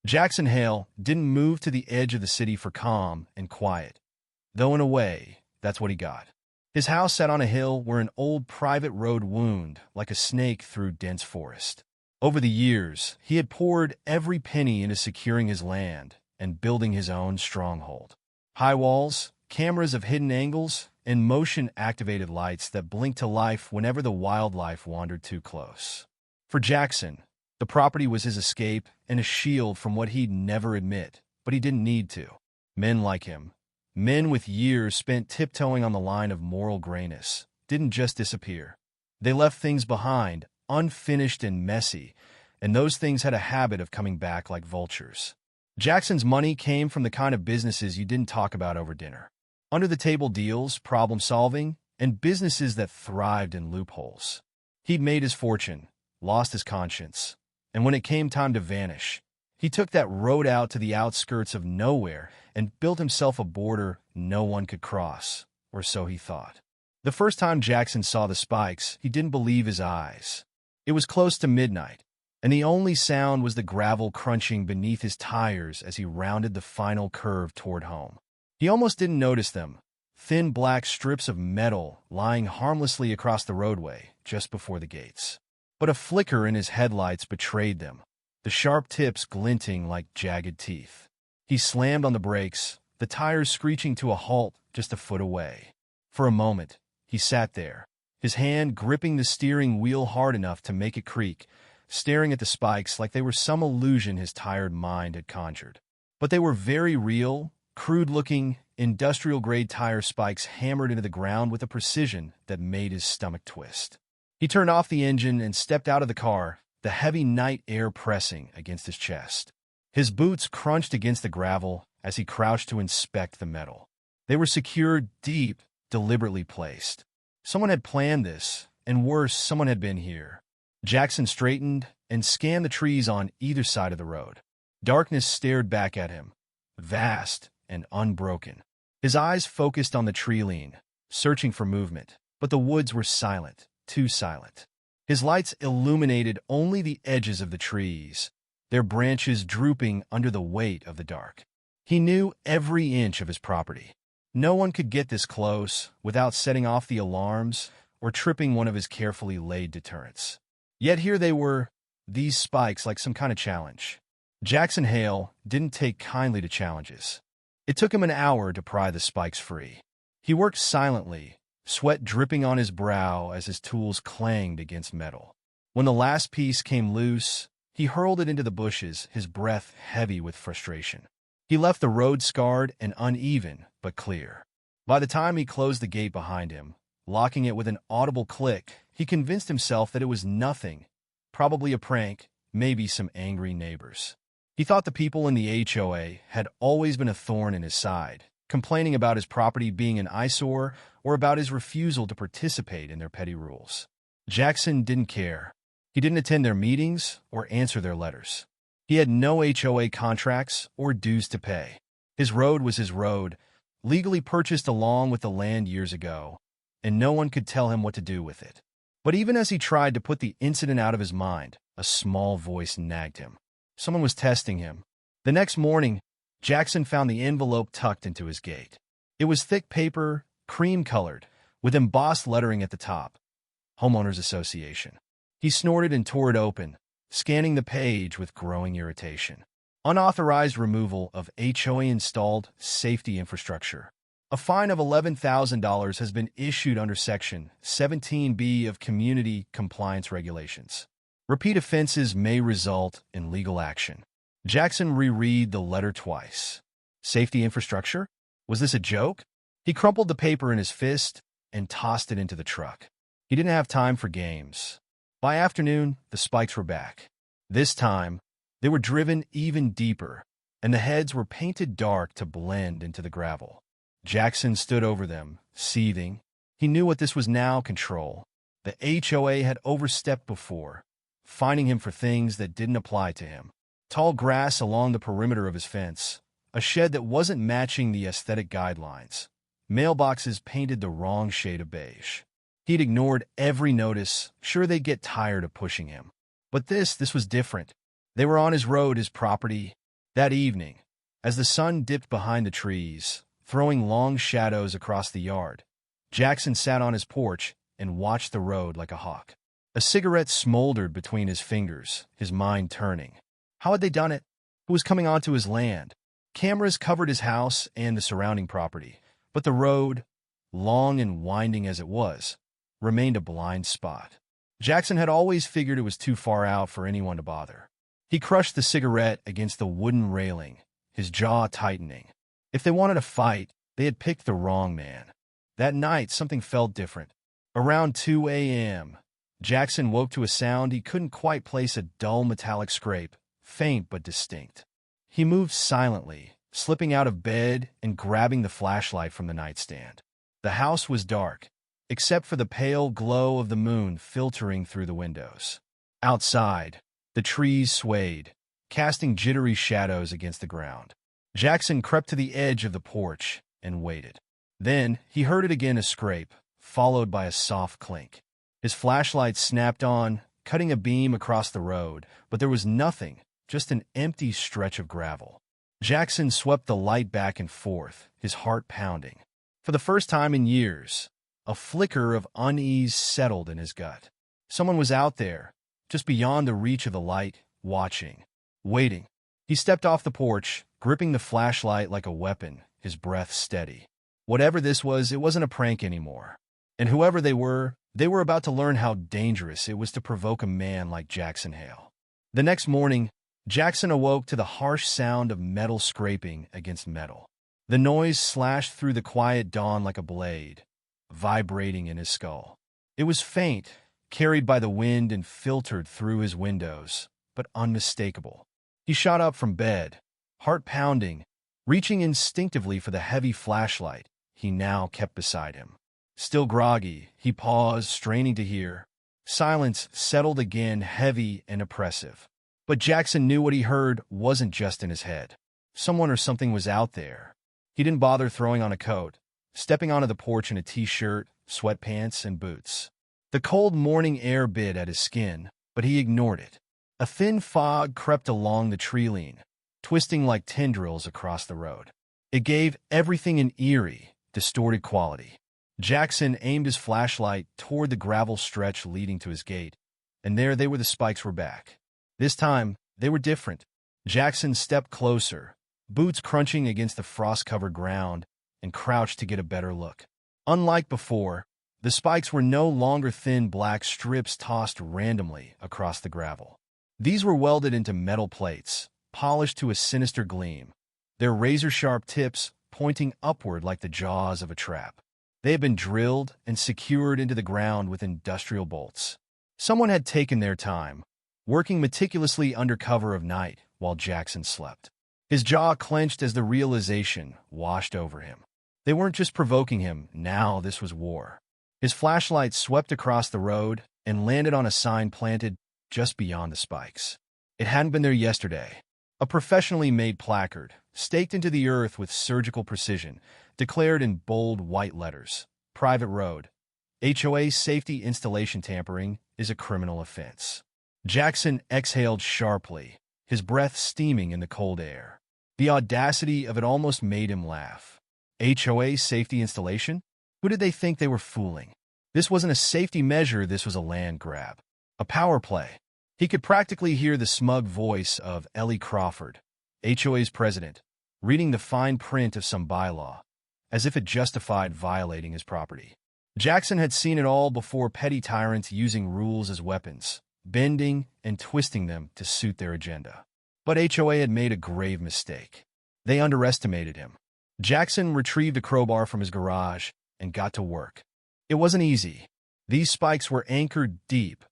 Jackson Hale didn't move to the edge of the city for calm and quiet, though in a way, that's what he got. His house sat on a hill where an old private road wound like a snake through dense forest. Over the years, he had poured every penny into securing his land and building his own stronghold. High walls, cameras of hidden angles, and motion-activated lights that blinked to life whenever the wildlife wandered too close. For Jackson, the property was his escape and a shield from what he'd never admit, but he didn't need to. Men like him, men with years spent tiptoeing on the line of moral grayness, didn't just disappear. They left things behind, unfinished and messy, and those things had a habit of coming back like vultures. Jackson's money came from the kind of businesses you didn't talk about over dinner. Under-the-table deals, problem-solving, and businesses that thrived in loopholes. He'd made his fortune, lost his conscience, and when it came time to vanish, he took that road out to the outskirts of nowhere and built himself a border no one could cross, or so he thought. The first time Jackson saw the spikes, he didn't believe his eyes. It was close to midnight, and the only sound was the gravel crunching beneath his tires as he rounded the final curve toward home. He almost didn't notice them, thin black strips of metal lying harmlessly across the roadway just before the gates. But a flicker in his headlights betrayed them, the sharp tips glinting like jagged teeth. He slammed on the brakes, the tires screeching to a halt just a foot away. For a moment, he sat there, his hand gripping the steering wheel hard enough to make it creak, staring at the spikes like they were some illusion his tired mind had conjured. But they were very real, crude-looking, industrial-grade tire spikes hammered into the ground with a precision that made his stomach twist. He turned off the engine and stepped out of the car, the heavy night air pressing against his chest. His boots crunched against the gravel as he crouched to inspect the metal. They were secured deep, deliberately placed. Someone had planned this, and worse, someone had been here. Jackson straightened and scanned the trees on either side of the road. Darkness stared back at him, vast and unbroken. His eyes focused on the tree line, searching for movement, but the woods were silent, too silent. His lights illuminated only the edges of the trees, their branches drooping under the weight of the dark. He knew every inch of his property. No one could get this close without setting off the alarms or tripping one of his carefully laid deterrents. Yet here they were, these spikes like some kind of challenge. Jackson Hale didn't take kindly to challenges. It took him an hour to pry the spikes free. He worked silently, sweat dripping on his brow as his tools clanged against metal. When the last piece came loose, he hurled it into the bushes, his breath heavy with frustration. He left the road scarred and uneven, but clear. By the time he closed the gate behind him, locking it with an audible click, he convinced himself that it was nothing, probably a prank, maybe some angry neighbors. He thought the people in the HOA had always been a thorn in his side, complaining about his property being an eyesore or about his refusal to participate in their petty rules. Jackson didn't care. He didn't attend their meetings or answer their letters. He had no HOA contracts or dues to pay. His road was his road, legally purchased along with the land years ago, and no one could tell him what to do with it. But even as he tried to put the incident out of his mind, a small voice nagged him. Someone was testing him. The next morning, Jackson found the envelope tucked into his gate. It was thick paper, cream-colored, with embossed lettering at the top. Homeowners Association. He snorted and tore it open, scanning the page with growing irritation. Unauthorized removal of HOA-installed safety infrastructure. A fine of $11,000 has been issued under Section 17B of Community Compliance Regulations. Repeat offenses may result in legal action. Jackson reread the letter twice. Safety infrastructure? Was this a joke? He crumpled the paper in his fist and tossed it into the truck. He didn't have time for games. By afternoon, the spikes were back. This time, they were driven even deeper, and the heads were painted dark to blend into the gravel. Jackson stood over them, seething. He knew what this was now: control. The HOA had overstepped before, fining him for things that didn't apply to him. Tall grass along the perimeter of his fence, a shed that wasn't matching the aesthetic guidelines, mailboxes painted the wrong shade of beige. He'd ignored every notice, sure they'd get tired of pushing him. But this was different. They were on his road, his property, That evening, as the sun dipped behind the trees, throwing long shadows across the yard, Jackson sat on his porch and watched the road like a hawk. A cigarette smoldered between his fingers, his mind turning. How had they done it? Who was coming onto his land? Cameras covered his house and the surrounding property, but the road, long and winding as it was, remained a blind spot. Jackson had always figured it was too far out for anyone to bother. He crushed the cigarette against the wooden railing, his jaw tightening. If they wanted to fight, they had picked the wrong man. That night, something felt different. Around 2 a.m., Jackson woke to a sound he couldn't quite place, a dull metallic scrape, faint but distinct. He moved silently, slipping out of bed and grabbing the flashlight from the nightstand. The house was dark, except for the pale glow of the moon filtering through the windows. Outside, the trees swayed, casting jittery shadows against the ground. Jackson crept to the edge of the porch and waited. Then he heard it again, a scrape, followed by a soft clink. His flashlight snapped on, cutting a beam across the road, but there was nothing, just an empty stretch of gravel. Jackson swept the light back and forth, his heart pounding. For the first time in years, a flicker of unease settled in his gut. Someone was out there, just beyond the reach of the light, watching, waiting. He stepped off the porch, gripping the flashlight like a weapon, his breath steady. Whatever this was, it wasn't a prank anymore. And whoever they were about to learn how dangerous it was to provoke a man like Jackson Hale. The next morning, Jackson awoke to the harsh sound of metal scraping against metal. The noise slashed through the quiet dawn like a blade, vibrating in his skull. It was faint, carried by the wind and filtered through his windows, but unmistakable. He shot up from bed, heart pounding, reaching instinctively for the heavy flashlight he now kept beside him. Still groggy, he paused, straining to hear. Silence settled again, heavy and oppressive. But Jackson knew what he heard wasn't just in his head. Someone or something was out there. He didn't bother throwing on a coat, stepping onto the porch in a t-shirt, sweatpants, and boots. The cold morning air bit at his skin, but he ignored it. A thin fog crept along the tree line, twisting like tendrils across the road. It gave everything an eerie, distorted quality. Jackson aimed his flashlight toward the gravel stretch leading to his gate, and there the spikes were back. This time, they were different. Jackson stepped closer, boots crunching against the frost-covered ground, and crouched to get a better look. Unlike before, the spikes were no longer thin black strips tossed randomly across the gravel. These were welded into metal plates, polished to a sinister gleam, their razor-sharp tips pointing upward like the jaws of a trap. They had been drilled and secured into the ground with industrial bolts. Someone had taken their time, working meticulously under cover of night while Jackson slept. His jaw clenched as the realization washed over him. They weren't just provoking him, now this was war. His flashlight swept across the road and landed on a sign planted just beyond the spikes. It hadn't been there yesterday. A professionally made placard, staked into the earth with surgical precision, declared in bold white letters, "Private road. HOA safety installation tampering is a criminal offense." Jackson exhaled sharply, his breath steaming in the cold air. The audacity of it almost made him laugh. HOA safety installation? Who did they think they were fooling? This wasn't a safety measure, this was a land grab. A power play. He could practically hear the smug voice of Ellie Crawford, HOA's president, reading the fine print of some bylaw, as if it justified violating his property. Jackson had seen it all before, petty tyrants using rules as weapons, bending and twisting them to suit their agenda. But HOA had made a grave mistake. They underestimated him. Jackson retrieved a crowbar from his garage and got to work. It wasn't easy. These spikes were anchored deep,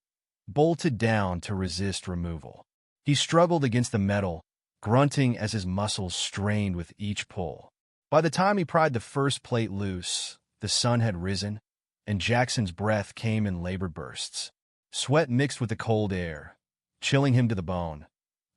bolted down to resist removal. He struggled against the metal, grunting as his muscles strained with each pull. By the time he pried the first plate loose, the sun had risen, and Jackson's breath came in labored bursts. Sweat mixed with the cold air, chilling him to the bone.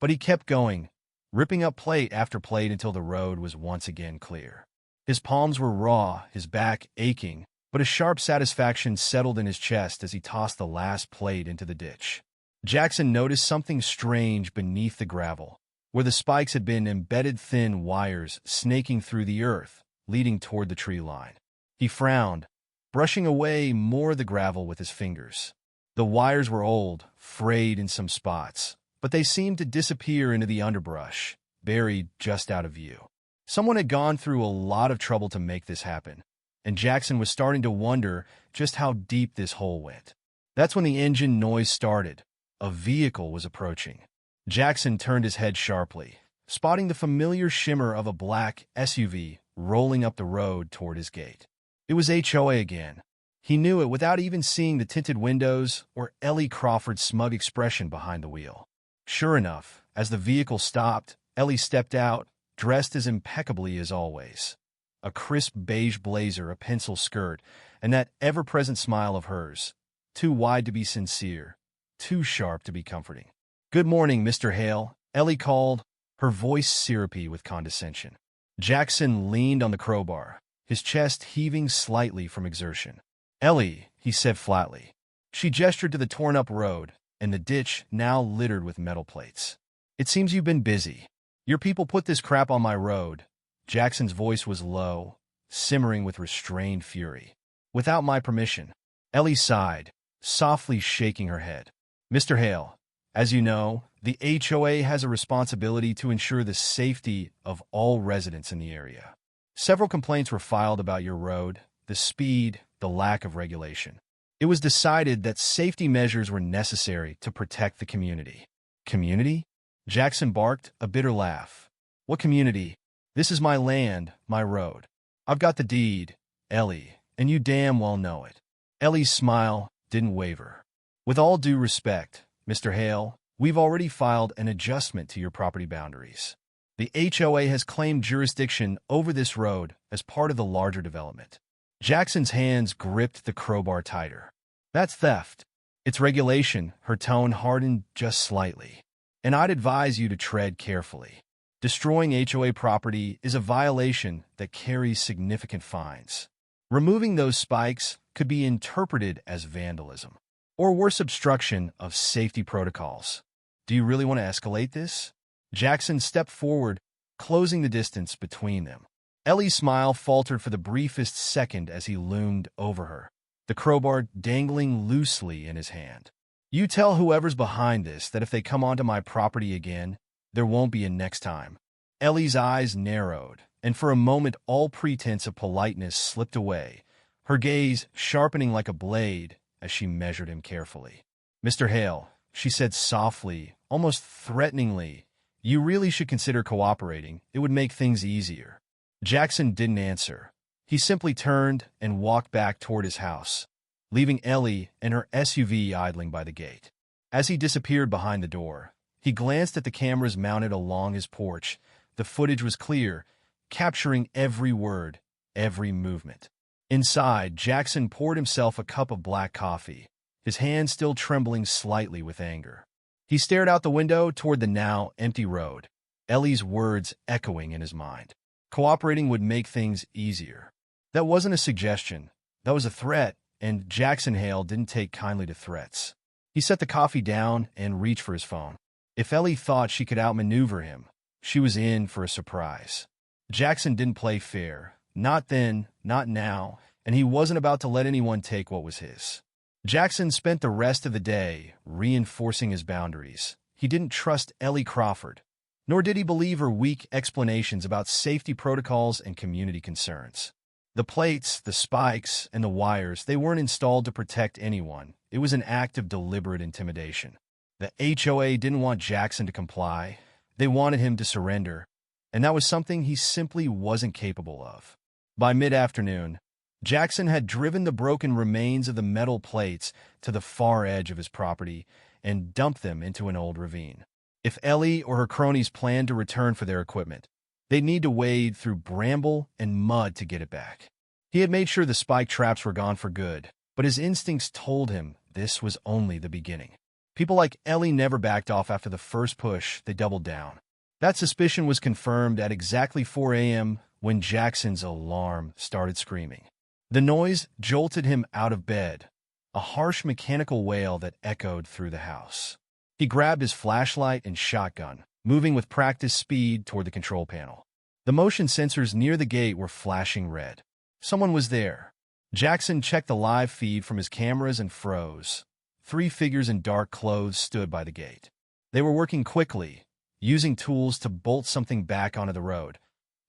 But he kept going, ripping up plate after plate until the road was once again clear. His palms were raw, his back aching, but a sharp satisfaction settled in his chest as he tossed the last plate into the ditch. Jackson noticed something strange beneath the gravel. where the spikes had been embedded thin wires snaking through the earth, leading toward the tree line. He frowned, brushing away more of the gravel with his fingers. The wires were old, frayed in some spots, but they seemed to disappear into the underbrush, buried just out of view. Someone had gone through a lot of trouble to make this happen, and Jackson was starting to wonder just how deep this hole went. That's when the engine noise started. A vehicle was approaching. Jackson turned his head sharply, spotting the familiar shimmer of a black SUV rolling up the road toward his gate. It was HOA again. He knew it without even seeing the tinted windows or Ellie Crawford's smug expression behind the wheel. Sure enough, as the vehicle stopped, Ellie stepped out, dressed as impeccably as always. A crisp beige blazer, a pencil skirt, and that ever-present smile of hers. Too wide to be sincere, too sharp to be comforting. "Good morning, Mr. Hale," Ellie called, her voice syrupy with condescension. Jackson leaned on the crowbar, his chest heaving slightly from exertion. "Ellie," he said flatly. She gestured to the torn-up road and the ditch now littered with metal plates. "It seems you've been busy. Your people put this crap on my road." Jackson's voice was low, simmering with restrained fury. "Without my permission." Ellie sighed, softly shaking her head. "Mr. Hale, as you know, the HOA has a responsibility to ensure the safety of all residents in the area. Several complaints were filed about your road, the speed, the lack of regulation. It was decided that safety measures were necessary to protect the community." "Community?" Jackson barked, a bitter laugh. "What community? This is my land, my road. I've got the deed, Ellie, and you damn well know it." Ellie's smile didn't waver. "With all due respect, Mr. Hale, we've already filed an adjustment to your property boundaries. The HOA has claimed jurisdiction over this road as part of the larger development." Jackson's hands gripped the crowbar tighter. "That's theft. It's regulation," her tone hardened just slightly. "And I'd advise you to tread carefully. Destroying HOA property is a violation that carries significant fines. Removing those spikes could be interpreted as vandalism, or worse, obstruction of safety protocols. Do you really want to escalate this?" Jackson stepped forward, closing the distance between them. Ellie's smile faltered for the briefest second as he loomed over her, the crowbar dangling loosely in his hand. "You tell whoever's behind this that if they come onto my property again, there won't be a next time." Ellie's eyes narrowed, and for a moment all pretense of politeness slipped away, her gaze sharpening like a blade as she measured him carefully. "Mr. Hale," she said softly, almost threateningly, "you really should consider cooperating. It would make things easier." Jackson didn't answer. He simply turned and walked back toward his house, leaving Ellie and her SUV idling by the gate. As he disappeared behind the door, he glanced at the cameras mounted along his porch. The footage was clear, capturing every word, every movement. Inside, Jackson poured himself a cup of black coffee, his hand still trembling slightly with anger. He stared out the window toward the now empty road, Ellie's words echoing in his mind. Cooperating would make things easier. That wasn't a suggestion. That was a threat, and Jackson Hale didn't take kindly to threats. He set the coffee down and reached for his phone. If Ellie thought she could outmaneuver him, she was in for a surprise. Jackson didn't play fair. Not then, not now, and he wasn't about to let anyone take what was his. Jackson spent the rest of the day reinforcing his boundaries. He didn't trust Ellie Crawford, nor did he believe her weak explanations about safety protocols and community concerns. The plates, the spikes, and the wires, they weren't installed to protect anyone. It was an act of deliberate intimidation. The HOA didn't want Jackson to comply. They wanted him to surrender, and that was something he simply wasn't capable of. By mid-afternoon, Jackson had driven the broken remains of the metal plates to the far edge of his property and dumped them into an old ravine. If Ellie or her cronies planned to return for their equipment, they'd need to wade through bramble and mud to get it back. He had made sure the spike traps were gone for good, but his instincts told him this was only the beginning. People like Ellie never backed off after the first push. They doubled down. That suspicion was confirmed at exactly 4 a.m. when Jackson's alarm started screaming. The noise jolted him out of bed, a harsh mechanical wail that echoed through the house. He grabbed his flashlight and shotgun, moving with practiced speed toward the control panel. The motion sensors near the gate were flashing red. Someone was there. Jackson checked the live feed from his cameras and froze. 3 figures in dark clothes stood by the gate. They were working quickly, using tools to bolt something back onto the road.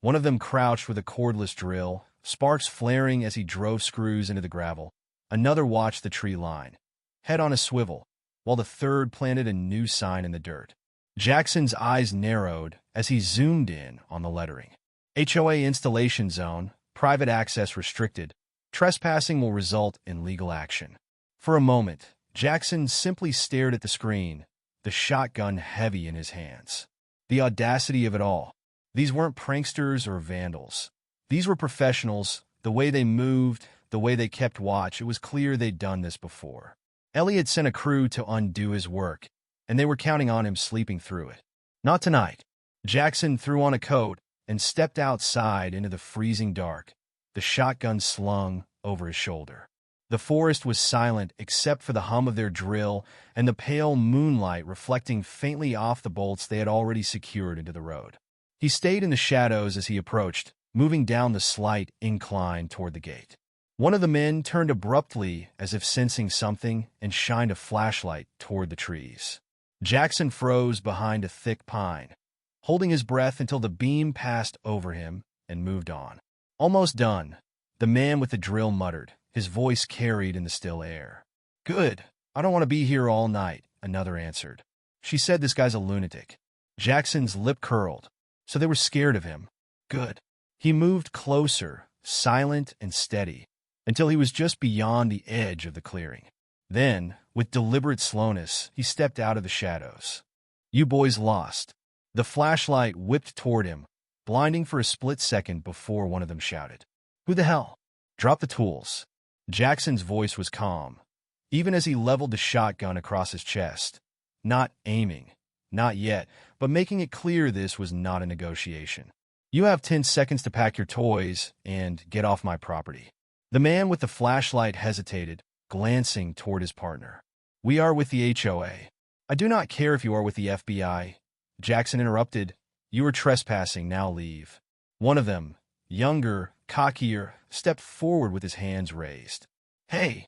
One of them crouched with a cordless drill, sparks flaring as he drove screws into the gravel. Another watched the tree line, head on a swivel, while the third planted a new sign in the dirt. Jackson's eyes narrowed as he zoomed in on the lettering. HOA installation zone, private access restricted. Trespassing will result in legal action. For a moment, Jackson simply stared at the screen, the shotgun heavy in his hands. The audacity of it all. These weren't pranksters or vandals. These were professionals. The way they moved, the way they kept watch, it was clear they'd done this before. Ellie had sent a crew to undo his work, and they were counting on him sleeping through it. Not tonight. Jackson threw on a coat and stepped outside into the freezing dark, the shotgun slung over his shoulder. The forest was silent except for the hum of their drill and the pale moonlight reflecting faintly off the bolts they had already secured into the road. He stayed in the shadows as he approached, moving down the slight incline toward the gate. One of the men turned abruptly as if sensing something and shined a flashlight toward the trees. Jackson froze behind a thick pine, holding his breath until the beam passed over him and moved on. Almost done, the man with the drill muttered, his voice carried in the still air. "Good. I don't want to be here all night," another answered. "She said this guy's a lunatic." Jackson's lip curled, so they were scared of him. Good. He moved closer, silent and steady, until he was just beyond the edge of the clearing. Then, with deliberate slowness, he stepped out of the shadows. "You boys lost." The flashlight whipped toward him, blinding for a split second before one of them shouted, "Who the hell?" "Drop the tools." Jackson's voice was calm, even as he leveled the shotgun across his chest. Not aiming, not yet, but making it clear this was not a negotiation. "You have 10 seconds to pack your toys and get off my property." The man with the flashlight hesitated, glancing toward his partner. "We are with the HOA. I do not care if you are with the FBI." Jackson interrupted. "You are trespassing, now leave." One of them, younger, cockier, stepped forward with his hands raised. "Hey,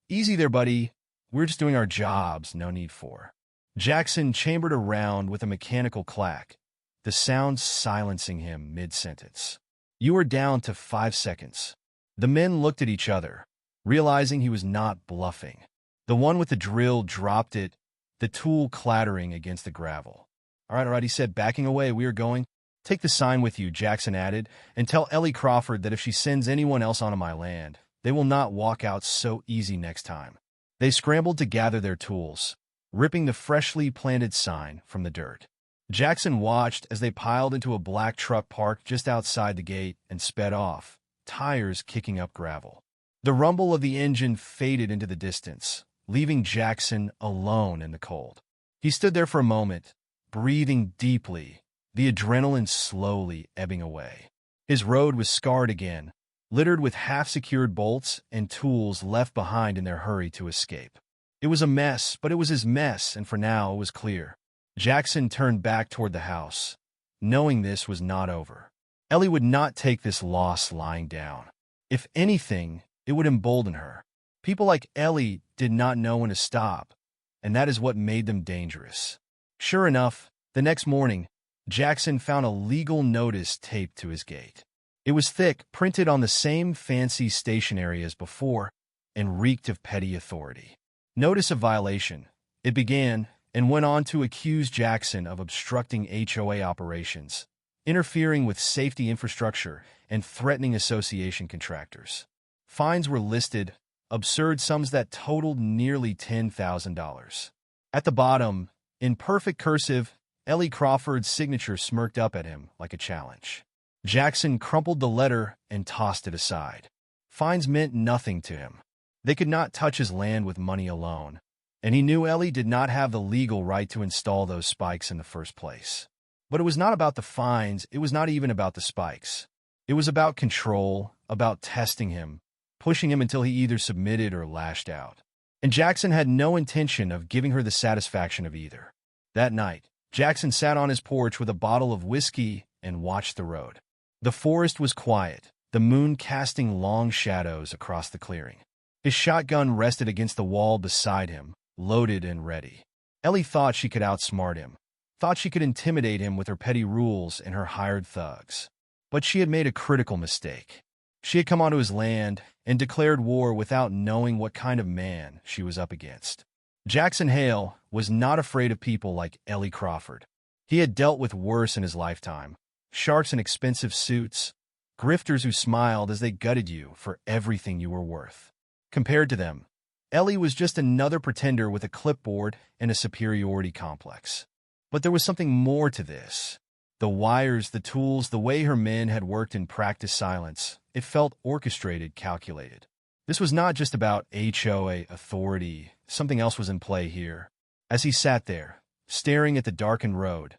easy there, buddy. We're just doing our jobs, no need for." Jackson chambered around with a mechanical clack, the sound silencing him mid-sentence. "You are down to 5 seconds." The men looked at each other, realizing he was not bluffing. The one with the drill dropped it, the tool clattering against the gravel. All right, he said, backing away. "We are going." "Take the sign with you," Jackson added, "and tell Ellie Crawford that if she sends anyone else onto my land, they will not walk out so easy next time." They scrambled to gather their tools, ripping the freshly planted sign from the dirt. Jackson watched as they piled into a black truck parked just outside the gate and sped off, tires kicking up gravel. The rumble of the engine faded into the distance, leaving Jackson alone in the cold. He stood there for a moment, breathing deeply, the adrenaline slowly ebbing away. His road was scarred again, littered with half-secured bolts and tools left behind in their hurry to escape. It was a mess, but it was his mess, and for now it was clear. Jackson turned back toward the house, knowing this was not over. Ellie would not take this loss lying down. If anything, it would embolden her. People like Ellie did not know when to stop, and that is what made them dangerous. Sure enough, the next morning, Jackson found a legal notice taped to his gate. It was thick, printed on the same fancy stationery as before, and reeked of petty authority. Notice of violation. It began and went on to accuse Jackson of obstructing HOA operations, interfering with safety infrastructure, and threatening association contractors. Fines were listed, absurd sums that totaled nearly $10,000. At the bottom, in perfect cursive, Ellie Crawford's signature smirked up at him like a challenge. Jackson crumpled the letter and tossed it aside. Fines meant nothing to him. They could not touch his land with money alone, and he knew Ellie did not have the legal right to install those spikes in the first place. But it was not about the fines, it was not even about the spikes. It was about control, about testing him, pushing him until he either submitted or lashed out. And Jackson had no intention of giving her the satisfaction of either. That night, Jackson sat on his porch with a bottle of whiskey and watched the road. The forest was quiet, the moon casting long shadows across the clearing. His shotgun rested against the wall beside him, loaded and ready. Ellie thought she could outsmart him, thought she could intimidate him with her petty rules and her hired thugs. But she had made a critical mistake. She had come onto his land and declared war without knowing what kind of man she was up against. Jackson Hale was not afraid of people like Ellie Crawford. He had dealt with worse in his lifetime. Sharks in expensive suits, grifters who smiled as they gutted you for everything you were worth. Compared to them, Ellie was just another pretender with a clipboard and a superiority complex. But there was something more to this. The wires, the tools, the way her men had worked in practice silence, it felt orchestrated, calculated. This was not just about HOA authority. Something else was in play here. As he sat there, staring at the darkened road,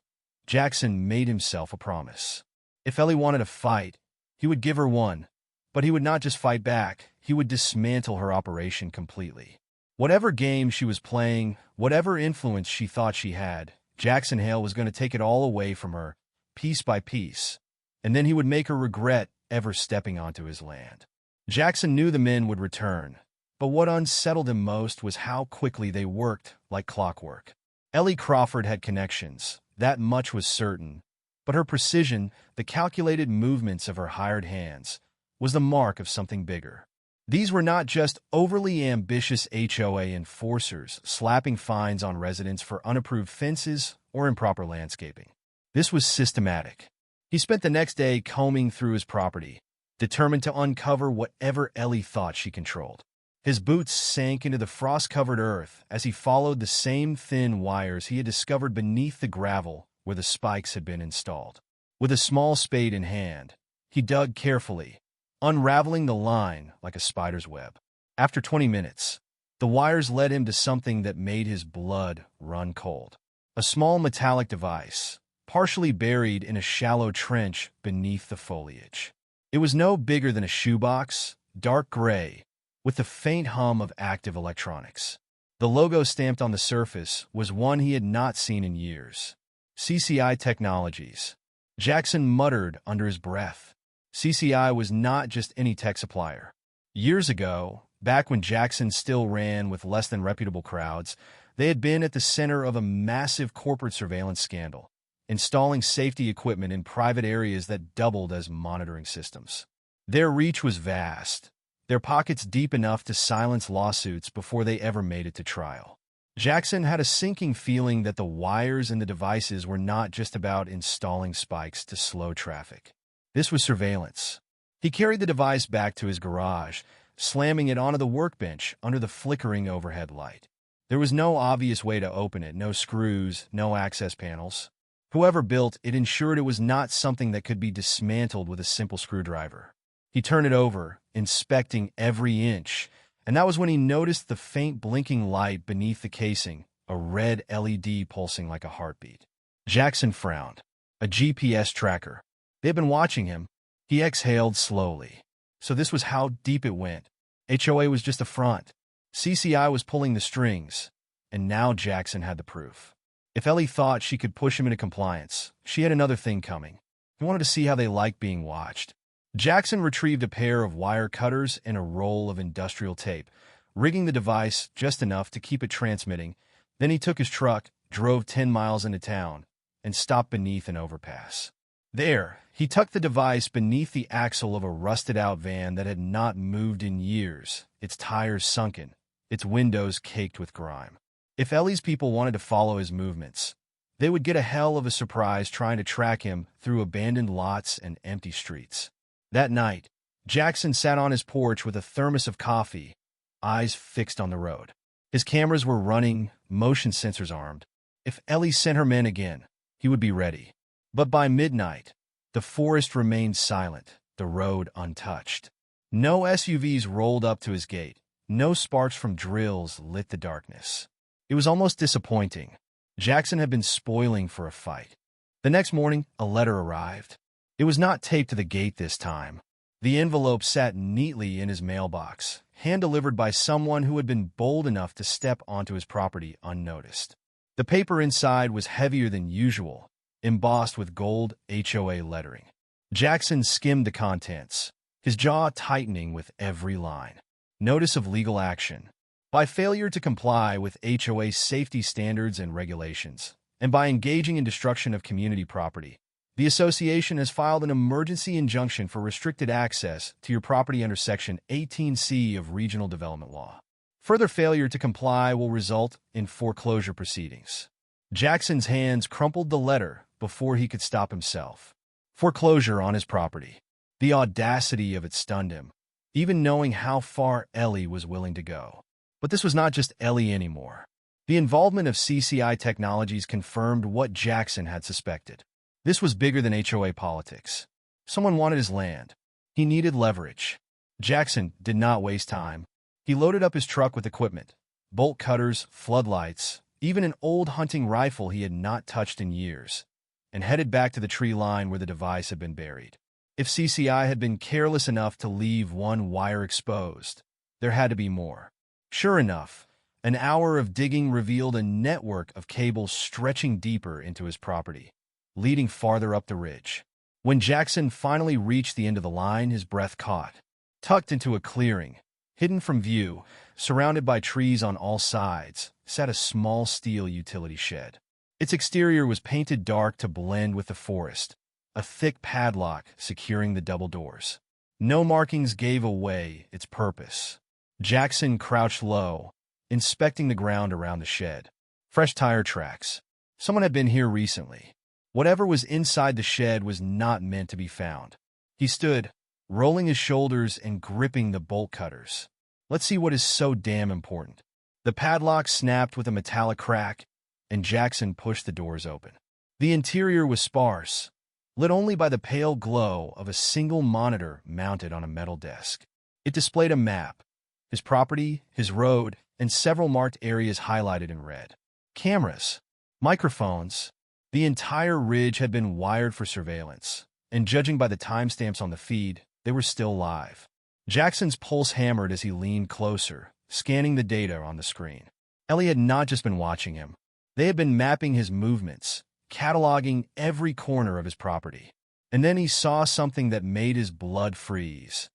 Jackson made himself a promise. If Ellie wanted a fight, he would give her one. But he would not just fight back, he would dismantle her operation completely. Whatever game she was playing, whatever influence she thought she had, Jackson Hale was going to take it all away from her, piece by piece, and then he would make her regret ever stepping onto his land. Jackson knew the men would return, but what unsettled him most was how quickly they worked like clockwork. Ellie Crawford had connections, that much was certain, but her precision, the calculated movements of her hired hands, was the mark of something bigger. These were not just overly ambitious HOA enforcers slapping fines on residents for unapproved fences or improper landscaping. This was systematic. He spent the next day combing through his property, determined to uncover whatever Ellie thought she controlled. His boots sank into the frost-covered earth as he followed the same thin wires he had discovered beneath the gravel where the spikes had been installed. With a small spade in hand, he dug carefully, unraveling the line like a spider's web. After 20 minutes, the wires led him to something that made his blood run cold. A small metallic device, partially buried in a shallow trench beneath the foliage. It was no bigger than a shoebox, dark gray, with the faint hum of active electronics. The logo stamped on the surface was one he had not seen in years. CCI Technologies. Jackson muttered under his breath. CCI was not just any tech supplier. Years ago, back when Jackson still ran with less than reputable crowds, they had been at the center of a massive corporate surveillance scandal, installing safety equipment in private areas that doubled as monitoring systems. Their reach was vast, their pockets deep enough to silence lawsuits before they ever made it to trial. Jackson had a sinking feeling that the wires and the devices were not just about installing spikes to slow traffic. This was surveillance. He carried the device back to his garage, slamming it onto the workbench under the flickering overhead light. There was no obvious way to open it, no screws, no access panels. Whoever built it ensured it was not something that could be dismantled with a simple screwdriver. He turned it over, inspecting every inch, and that was when he noticed the faint blinking light beneath the casing, a red LED pulsing like a heartbeat. Jackson frowned. A GPS tracker. They had been watching him. He exhaled slowly. So this was how deep it went. HOA was just a front. CCI was pulling the strings, and now Jackson had the proof. If Ellie thought she could push him into compliance, she had another thing coming. He wanted to see how they liked being watched. Jackson retrieved a pair of wire cutters and a roll of industrial tape, rigging the device just enough to keep it transmitting. Then he took his truck, drove 10 miles into town, and stopped beneath an overpass. There, he tucked the device beneath the axle of a rusted-out van that had not moved in years, its tires sunken, its windows caked with grime. If Ellie's people wanted to follow his movements, they would get a hell of a surprise trying to track him through abandoned lots and empty streets. That night, Jackson sat on his porch with a thermos of coffee, eyes fixed on the road. His cameras were running, motion sensors armed. If Ellie sent her men again, he would be ready. But by midnight, the forest remained silent, the road untouched. No SUVs rolled up to his gate. No sparks from drills lit the darkness. It was almost disappointing. Jackson had been spoiling for a fight. The next morning, a letter arrived. It was not taped to the gate this time. The envelope sat neatly in his mailbox, hand-delivered by someone who had been bold enough to step onto his property unnoticed. The paper inside was heavier than usual, embossed with gold HOA lettering. Jackson skimmed the contents, his jaw tightening with every line. Notice of legal action. By failure to comply with HOA safety standards and regulations, and by engaging in destruction of community property, the association has filed an emergency injunction for restricted access to your property under Section 18C of Regional Development Law. Further failure to comply will result in foreclosure proceedings. Jackson's hands crumpled the letter before he could stop himself. Foreclosure on his property. The audacity of it stunned him, even knowing how far Ellie was willing to go. But this was not just Ellie anymore. The involvement of CCI Technologies confirmed what Jackson had suspected. This was bigger than HOA politics. Someone wanted his land. He needed leverage. Jackson did not waste time. He loaded up his truck with equipment, bolt cutters, floodlights, even an old hunting rifle he had not touched in years, and headed back to the tree line where the device had been buried. If CCI had been careless enough to leave one wire exposed, there had to be more. Sure enough, an hour of digging revealed a network of cables stretching deeper into his property, leading farther up the ridge. When Jackson finally reached the end of the line, his breath caught. Tucked into a clearing, hidden from view, surrounded by trees on all sides, sat a small steel utility shed. Its exterior was painted dark to blend with the forest, a thick padlock securing the double doors. No markings gave away its purpose. Jackson crouched low, inspecting the ground around the shed. Fresh tire tracks. Someone had been here recently. Whatever was inside the shed was not meant to be found. He stood, rolling his shoulders and gripping the bolt cutters. Let's see what is so damn important. The padlock snapped with a metallic crack, and Jackson pushed the doors open. The interior was sparse, lit only by the pale glow of a single monitor mounted on a metal desk. It displayed a map, his property, his road, and several marked areas highlighted in red. Cameras, microphones. The entire ridge had been wired for surveillance, and judging by the timestamps on the feed, they were still live. Jackson's pulse hammered as he leaned closer, scanning the data on the screen. Ellie had not just been watching him. They had been mapping his movements, cataloging every corner of his property. And then he saw something that made his blood freeze.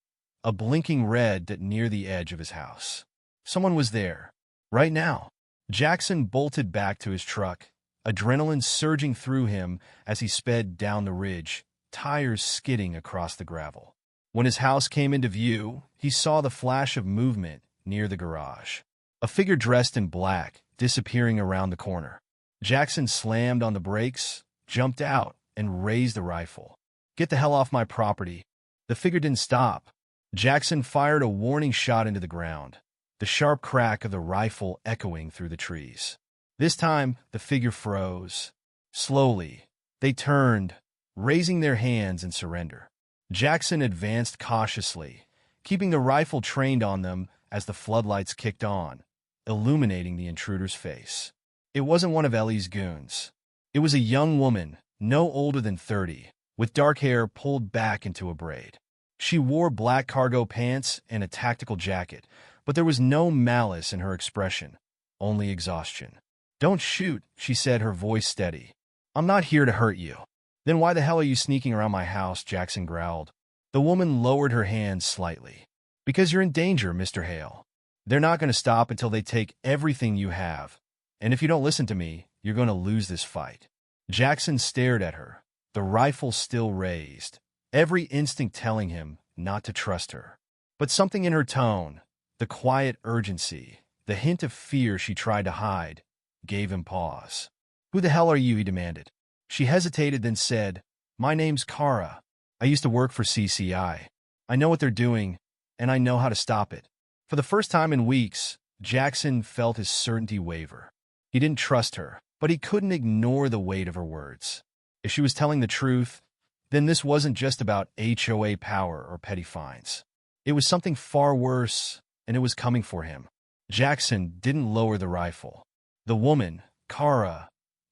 A blinking red near the edge of his house. Someone was there, right now. Jackson bolted back to his truck, adrenaline surging through him as he sped down the ridge, tires skidding across the gravel. When his house came into view, he saw the flash of movement near the garage. A figure dressed in black, disappearing around the corner. Jackson slammed on the brakes, jumped out, and raised the rifle. Get the hell off my property. The figure didn't stop. Jackson fired a warning shot into the ground, the sharp crack of the rifle echoing through the trees. This time, the figure froze. Slowly, they turned, raising their hands in surrender. Jackson advanced cautiously, keeping the rifle trained on them as the floodlights kicked on, illuminating the intruder's face. It wasn't one of Ellie's goons. It was a young woman, no older than 30, with dark hair pulled back into a braid. She wore black cargo pants and a tactical jacket, but there was no malice in her expression, only exhaustion. "Don't shoot," she said, her voice steady. "I'm not here to hurt you." "Then why the hell are you sneaking around my house?" Jackson growled. The woman lowered her hands slightly. "Because you're in danger, Mr. Hale. They're not going to stop until they take everything you have. And if you don't listen to me, you're going to lose this fight." Jackson stared at her, the rifle still raised, every instinct telling him not to trust her. But something in her tone, the quiet urgency, the hint of fear she tried to hide, gave him pause. "Who the hell are you?" he demanded. She hesitated, then said, "My name's Kara. I used to work for CCI. I know what they're doing, and I know how to stop it." For the first time in weeks, Jackson felt his certainty waver. He didn't trust her, but he couldn't ignore the weight of her words. If she was telling the truth, then this wasn't just about HOA power or petty fines. It was something far worse, and it was coming for him. Jackson didn't lower the rifle. The woman, Kara,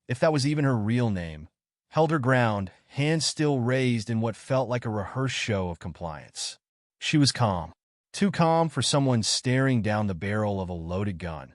if that was even her real name, held her ground, hands still raised in what felt like a rehearsed show of compliance. She was calm. Too calm for someone staring down the barrel of a loaded gun,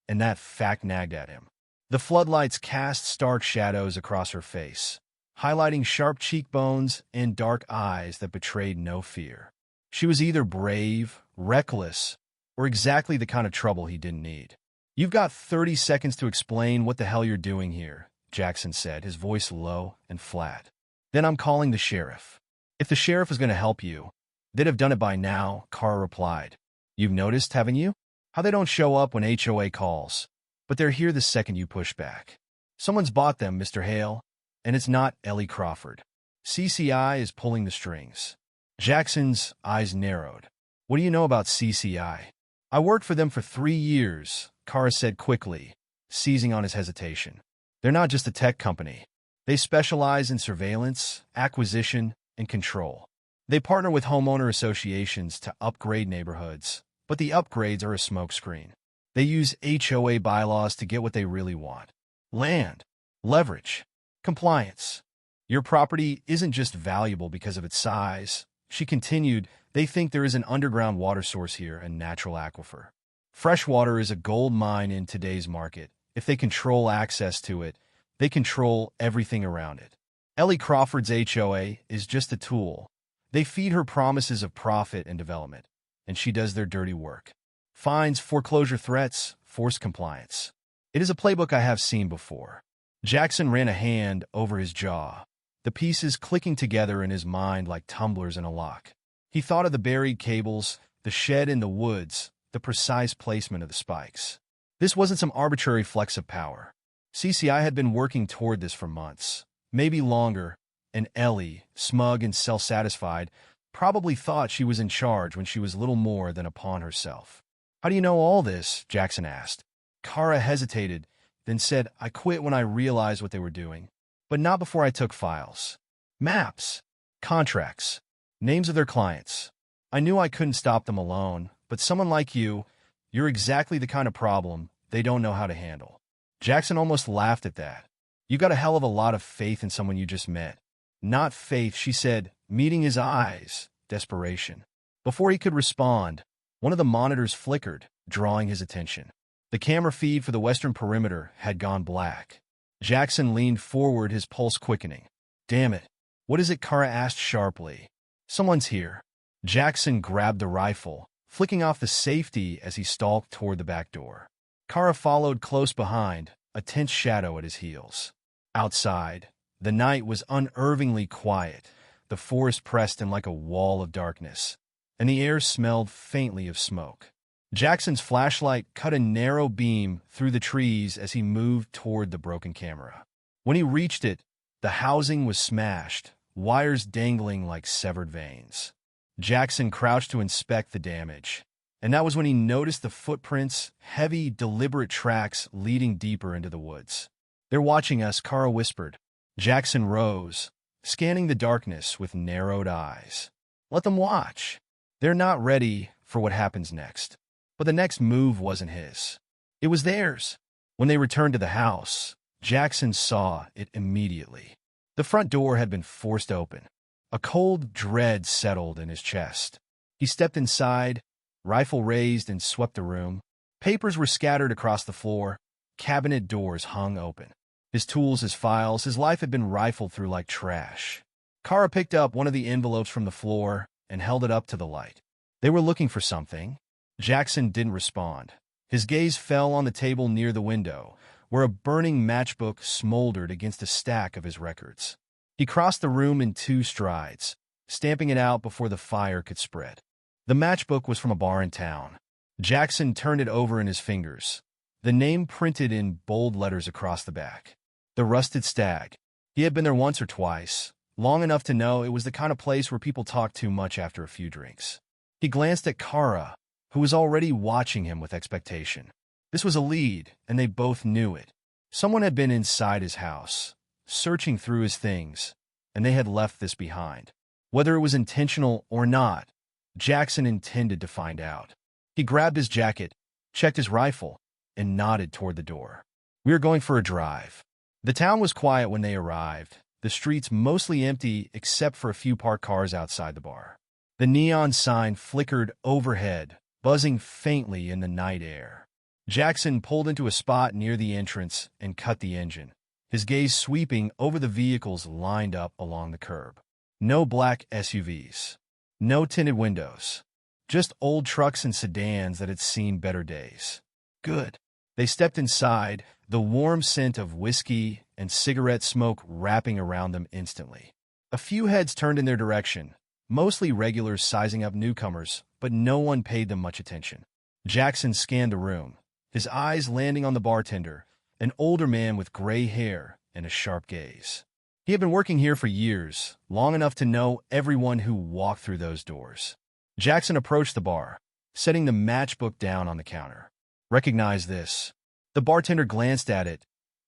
and that fact nagged at him. The floodlights cast stark shadows across her face, highlighting sharp cheekbones and dark eyes that betrayed no fear. She was either brave, reckless, or exactly the kind of trouble he didn't need. "You've got 30 seconds to explain what the hell you're doing here," Jackson said, his voice low and flat. "Then I'm calling the sheriff." "If the sheriff is going to help you, they'd have done it by now," Kara replied. "You've noticed, haven't you? How they don't show up when HOA calls, but they're here the second you push back. Someone's bought them, Mr. Hale, and it's not Ellie Crawford. CCI is pulling the strings." Jackson's eyes narrowed. "What do you know about CCI?" "I worked for them for 3 years," Kara said quickly, seizing on his hesitation. "They're not just a tech company. They specialize in surveillance, acquisition, and control. They partner with homeowner associations to upgrade neighborhoods, but the upgrades are a smokescreen. They use HOA bylaws to get what they really want: land, leverage, compliance. Your property isn't just valuable because of its size," she continued. "They think there is an underground water source here, a natural aquifer. Fresh water is a gold mine in today's market. If they control access to it, they control everything around it. Ellie Crawford's HOA is just a tool. They feed her promises of profit and development, and she does their dirty work. Fines, foreclosure threats, forced compliance. It is a playbook I have seen before." Jackson ran a hand over his jaw, the pieces clicking together in his mind like tumblers in a lock. He thought of the buried cables, the shed in the woods, the precise placement of the spikes. This wasn't some arbitrary flex of power. CCI had been working toward this for months, maybe longer, and Ellie, smug and self-satisfied, probably thought she was in charge when she was little more than a pawn herself. "How do you know all this?" Jackson asked. Kara hesitated, then said, "I quit when I realized what they were doing, but not before I took files. Maps, contracts, names of their clients. I knew I couldn't stop them alone, but someone like you're exactly the kind of problem they don't know how to handle." Jackson almost laughed at that. "You got a hell of a lot of faith in someone you just met." "Not faith," she said, meeting his eyes, desperation. Before he could respond, one of the monitors flickered, drawing his attention. The camera feed for the western perimeter had gone black. Jackson leaned forward, his pulse quickening. "Damn it. What is it?" Kara asked sharply. "Someone's here." Jackson grabbed the rifle, flicking off the safety as he stalked toward the back door. Kara followed close behind, a tense shadow at his heels. Outside, the night was unnervingly quiet. The forest pressed in like a wall of darkness, and the air smelled faintly of smoke. Jackson's flashlight cut a narrow beam through the trees as he moved toward the broken camera. When he reached it, the housing was smashed, wires dangling like severed veins. Jackson crouched to inspect the damage, and that was when he noticed the footprints, heavy, deliberate tracks leading deeper into the woods. "They're watching us," Kara whispered. Jackson rose, scanning the darkness with narrowed eyes. "Let them watch. They're not ready for what happens next." But the next move wasn't his. It was theirs. When they returned to the house, Jackson saw it immediately. The front door had been forced open. A cold dread settled in his chest. He stepped inside, rifle raised, and swept the room. Papers were scattered across the floor. Cabinet doors hung open. His tools, his files, his life had been rifled through like trash. Kara picked up one of the envelopes from the floor and held it up to the light. They were looking for something. Jackson didn't respond. His gaze fell on the table near the window, where a burning matchbook smoldered against a stack of his records. He crossed the room in 2 strides, stamping it out before the fire could spread. The matchbook was from a bar in town. Jackson turned it over in his fingers, the name printed in bold letters across the back. The Rusted Stag. He had been there once or twice, long enough to know it was the kind of place where people talked too much after a few drinks. He glanced at Kara, who was already watching him with expectation. This was a lead, and they both knew it. Someone had been inside his house, searching through his things, and they had left this behind. Whether it was intentional or not, Jackson intended to find out. He grabbed his jacket, checked his rifle, and nodded toward the door. "We are going for a drive." The town was quiet when they arrived, the streets mostly empty except for a few parked cars outside the bar. The neon sign flickered overhead, buzzing faintly in the night air. Jackson pulled into a spot near the entrance and cut the engine, his gaze sweeping over the vehicles lined up along the curb. No black SUVs. No tinted windows. Just old trucks and sedans that had seen better days. Good. They stepped inside, the warm scent of whiskey and cigarette smoke wrapping around them instantly. A few heads turned in their direction, mostly regulars sizing up newcomers, but no one paid them much attention. Jackson scanned the room, his eyes landing on the bartender, an older man with gray hair and a sharp gaze. He had been working here for years, long enough to know everyone who walked through those doors. Jackson approached the bar, setting the matchbook down on the counter. "Recognize this." The bartender glanced at it,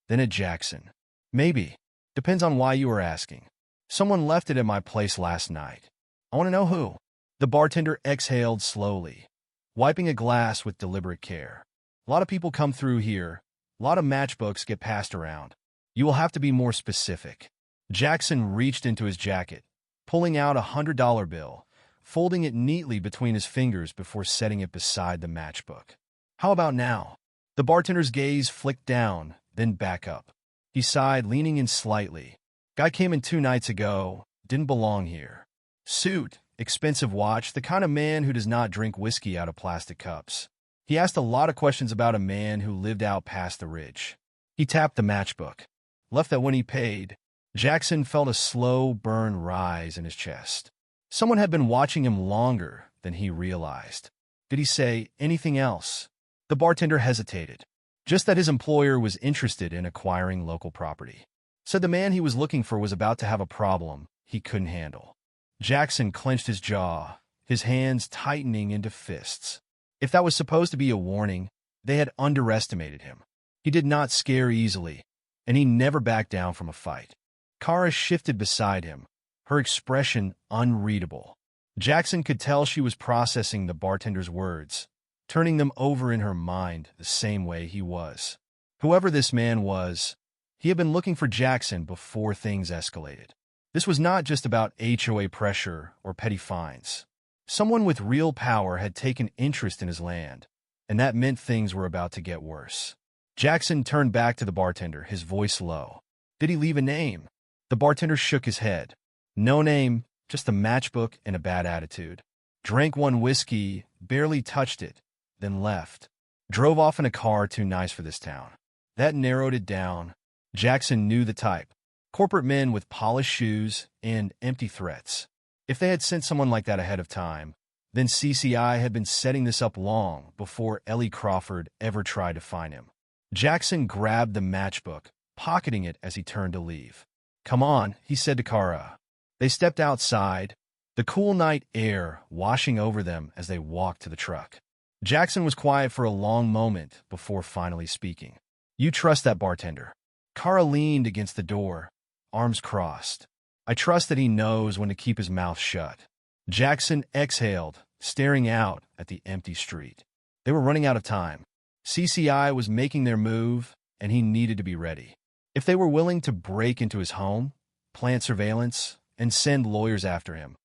then at Jackson. "Maybe. Depends on why you are asking. Someone left it at my place last night. I want to know who." The bartender exhaled slowly, wiping a glass with deliberate care. "A lot of people come through here. A lot of matchbooks get passed around. You will have to be more specific." Jackson reached into his jacket, pulling out a $100 bill, folding it neatly between his fingers before setting it beside the matchbook. "How about now?" The bartender's gaze flicked down, then back up. He sighed, leaning in slightly. "Guy came in 2 nights ago. Didn't belong here. Suit, expensive watch, the kind of man who does not drink whiskey out of plastic cups. He asked a lot of questions about a man who lived out past the ridge." He tapped the matchbook. "Left that when he paid." Jackson felt a slow burn rise in his chest. Someone had been watching him longer than he realized. Did he say anything else? The bartender hesitated. Just that his employer was interested in acquiring local property. Said the man he was looking for was about to have a problem he couldn't handle. Jackson clenched his jaw, his hands tightening into fists. If that was supposed to be a warning, they had underestimated him. He did not scare easily, and he never backed down from a fight. Kara shifted beside him, her expression unreadable. Jackson could tell she was processing the bartender's words, turning them over in her mind the same way he was. Whoever this man was, he had been looking for Jackson before things escalated. This was not just about HOA pressure or petty fines. Someone with real power had taken interest in his land, and that meant things were about to get worse. Jackson turned back to the bartender, his voice low. "Did he leave a name?" The bartender shook his head. "No name, just a matchbook and a bad attitude. Drank 1 whiskey, barely touched it, then left. Drove off in a car too nice for this town." That narrowed it down. Jackson knew the type. Corporate men with polished shoes and empty threats. If they had sent someone like that ahead of time, then CCI had been setting this up long before Ellie Crawford ever tried to find him. Jackson grabbed the matchbook, pocketing it as he turned to leave. "Come on," he said to Kara. They stepped outside, the cool night air washing over them as they walked to the truck. Jackson was quiet for a long moment before finally speaking. "You trust that bartender?" Kara leaned against the door, arms crossed. "I trust that he knows when to keep his mouth shut." Jackson exhaled, staring out at the empty street. They were running out of time. CCI was making their move, and he needed to be ready. If they were willing to break into his home, plant surveillance, and send lawyers after him,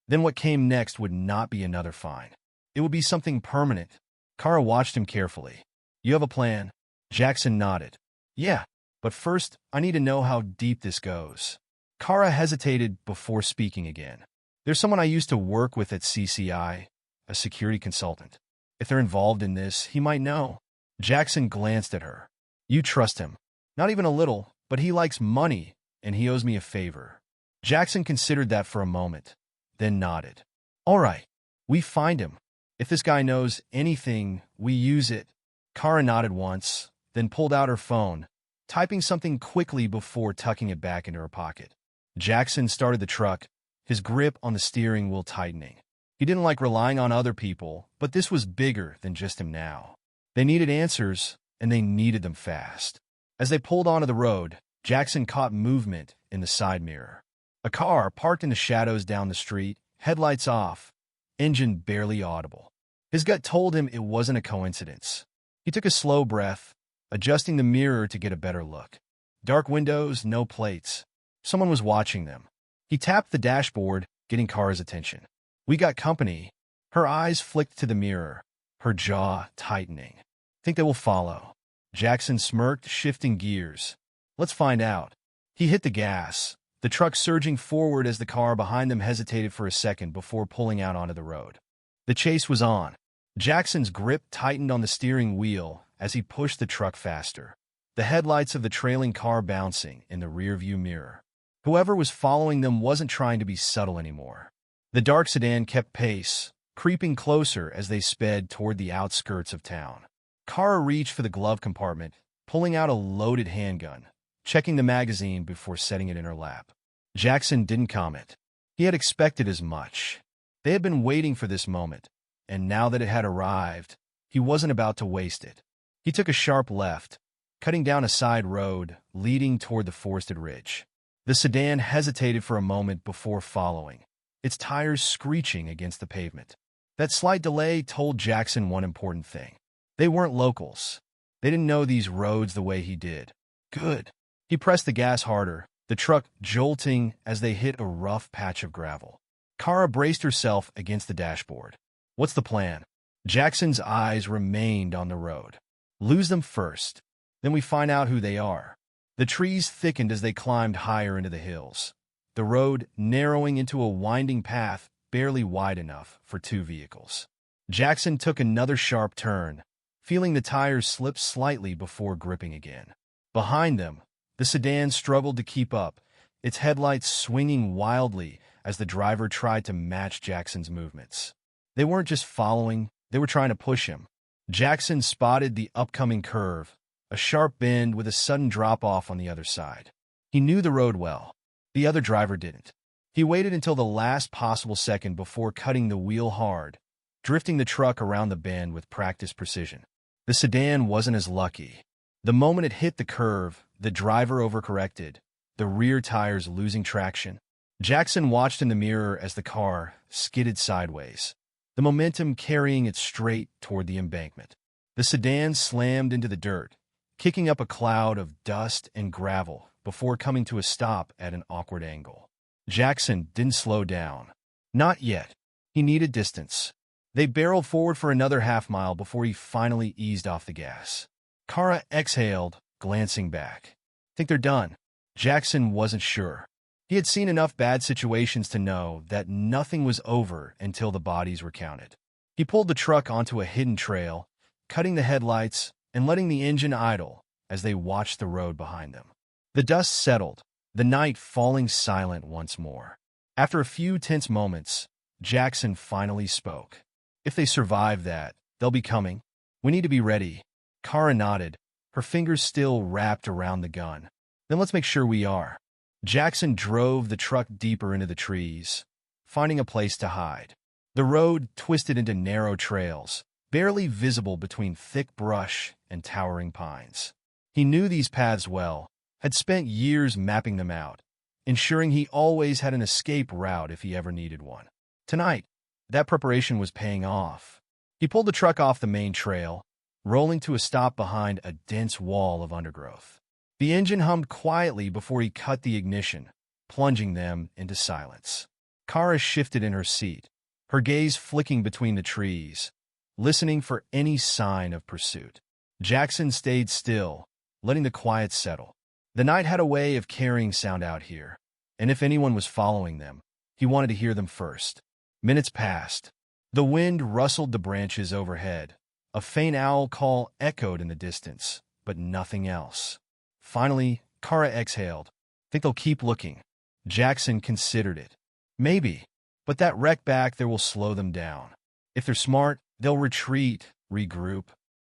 then what came next would not be another fine. It would be something permanent. Kara watched him carefully. "You have a plan?" Jackson nodded. "Yeah, but first, I need to know how deep this goes." Kara hesitated before speaking again. "There's someone I used to work with at CCI, a security consultant. If they're involved in this, he might know." Jackson glanced at her. "You trust him?" "Not even a little, but he likes money, and he owes me a favor." Jackson considered that for a moment, then nodded. "All right, we find him. If this guy knows anything, we use it." Kara nodded once, then pulled out her phone, typing something quickly before tucking it back into her pocket. Jackson started the truck, his grip on the steering wheel tightening. He didn't like relying on other people, but this was bigger than just him now. They needed answers, and they needed them fast. As they pulled onto the road, Jackson caught movement in the side mirror. A car parked in the shadows down the street, headlights off, engine barely audible. His gut told him it wasn't a coincidence. He took a slow breath, adjusting the mirror to get a better look. Dark windows, no plates. Someone was watching them. He tapped the dashboard, getting Kara's attention. "We got company." Her eyes flicked to the mirror, her jaw tightening. Think they will follow? Jackson smirked, shifting gears. Let's find out. He hit the gas, the truck surging forward as the car behind them hesitated for a second before pulling out onto the road. The chase was on. Jackson's grip tightened on the steering wheel as he pushed the truck faster, the headlights of the trailing car bouncing in the rearview mirror. Whoever was following them wasn't trying to be subtle anymore. The dark sedan kept pace, creeping closer as they sped toward the outskirts of town. Kara reached for the glove compartment, pulling out a loaded handgun, checking the magazine before setting it in her lap. Jackson didn't comment. He had expected as much. They had been waiting for this moment, and now that it had arrived, he wasn't about to waste it. He took a sharp left, cutting down a side road leading toward the forested ridge. The sedan hesitated for a moment before following, its tires screeching against the pavement. That slight delay told Jackson one important thing. They weren't locals. They didn't know these roads the way he did. Good. He pressed the gas harder, the truck jolting as they hit a rough patch of gravel. Kara braced herself against the dashboard. What's the plan? Jackson's eyes remained on the road. Lose them first. Then we find out who they are. The trees thickened as they climbed higher into the hills, the road narrowing into a winding path barely wide enough for two vehicles. Jackson took another sharp turn, feeling the tires slip slightly before gripping again. Behind them, the sedan struggled to keep up, its headlights swinging wildly as the driver tried to match Jackson's movements. They weren't just following, they were trying to push him. Jackson spotted the upcoming curve, a sharp bend with a sudden drop-off on the other side. He knew the road well. The other driver didn't. He waited until the last possible second before cutting the wheel hard, drifting the truck around the bend with practiced precision. The sedan wasn't as lucky. The moment it hit the curve, the driver overcorrected, the rear tires losing traction. Jackson watched in the mirror as the car skidded sideways, the momentum carrying it straight toward the embankment. The sedan slammed into the dirt, kicking up a cloud of dust and gravel before coming to a stop at an awkward angle. Jackson didn't slow down. Not yet. He needed distance. They barreled forward for another half-mile before he finally eased off the gas. Kara exhaled, glancing back. Think they're done? Jackson wasn't sure. He had seen enough bad situations to know that nothing was over until the bodies were counted. He pulled the truck onto a hidden trail, cutting the headlights and letting the engine idle as they watched the road behind them. The dust settled, the night falling silent once more. After a few tense moments, Jackson finally spoke. If they survive that, they'll be coming. We need to be ready. Kara nodded, her fingers still wrapped around the gun. Then let's make sure we are. Jackson drove the truck deeper into the trees, finding a place to hide. The road twisted into narrow trails, barely visible between thick brush and towering pines. He knew these paths well, had spent years mapping them out, ensuring he always had an escape route if he ever needed one. Tonight, that preparation was paying off. He pulled the truck off the main trail, rolling to a stop behind a dense wall of undergrowth. The engine hummed quietly before he cut the ignition, plunging them into silence. Kara shifted in her seat, her gaze flicking between the trees, listening for any sign of pursuit. Jackson stayed still, letting the quiet settle. The night had a way of carrying sound out here, and if anyone was following them, he wanted to hear them first. Minutes passed. The wind rustled the branches overhead. A faint owl call echoed in the distance, but nothing else. Finally, Kara exhaled. Think they'll keep looking. Jackson considered it. Maybe, but that wreck back there will slow them down. If they're smart, they'll retreat, regroup.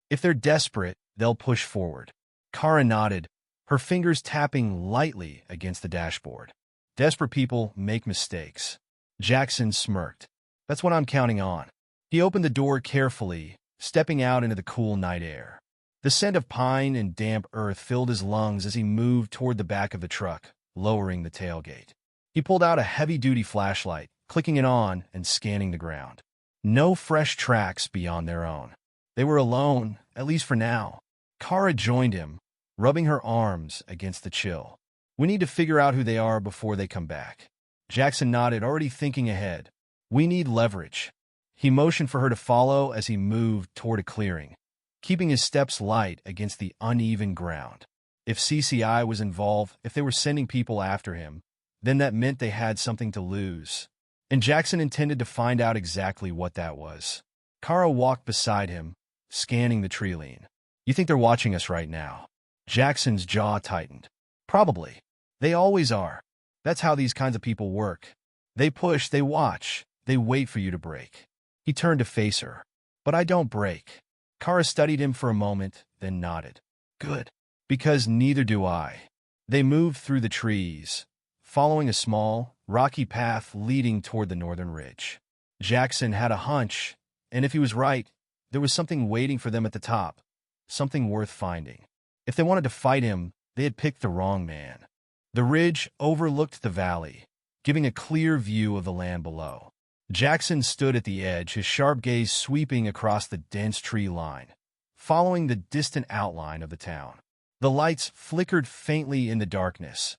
If they're desperate, they'll push forward. Kara nodded, her fingers tapping lightly against the dashboard. Desperate people make mistakes. Jackson smirked. That's what I'm counting on. He opened the door carefully, stepping out into the cool night air. The scent of pine and damp earth filled his lungs as he moved toward the back of the truck, lowering the tailgate. He pulled out a heavy-duty flashlight, clicking it on and scanning the ground. No fresh tracks beyond their own. They were alone, at least for now. Kara joined him, rubbing her arms against the chill. We need to figure out who they are before they come back. Jackson nodded, already thinking ahead. We need leverage. He motioned for her to follow as he moved toward a clearing, keeping his steps light against the uneven ground. If CCI was involved, if they were sending people after him, then that meant they had something to lose. And Jackson intended to find out exactly what that was. Kara walked beside him, scanning the tree line. You think they're watching us right now? Jackson's jaw tightened. Probably. They always are. That's how these kinds of people work. They push, they watch, they wait for you to break. He turned to face her. But I don't break. Kara studied him for a moment, then nodded. Good. Because neither do I. They moved through the trees, following a small, rocky path leading toward the northern ridge. Jackson had a hunch, and if he was right, there was something waiting for them at the top, something worth finding. If they wanted to fight him, they had picked the wrong man. The ridge overlooked the valley, giving a clear view of the land below. Jackson stood at the edge, his sharp gaze sweeping across the dense tree line, following the distant outline of the town. The lights flickered faintly in the darkness,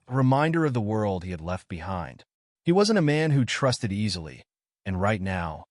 a reminder of the world he had left behind. He wasn't a man who trusted easily, and right now,